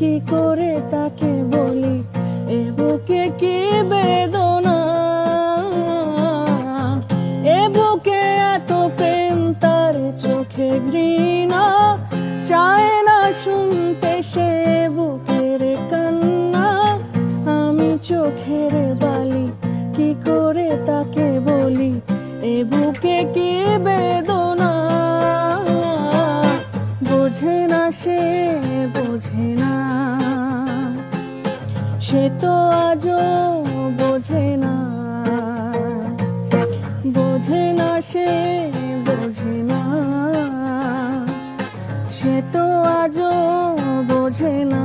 কি করে তাকে বলি এ বুকে কি বেদনা, এ বুকে এত প্রেম তার চোখে ঘৃণা, চায় না শুনতে সে বুকের কান্না। আমি চোখের বালি কি করে তাকে বলি এ বুকে কি বেদনা, বোঝে না সে বোঝে না, সে তো আজও বোঝে না, বোঝে না সে বোঝে না, সে তো আজও বোঝে না।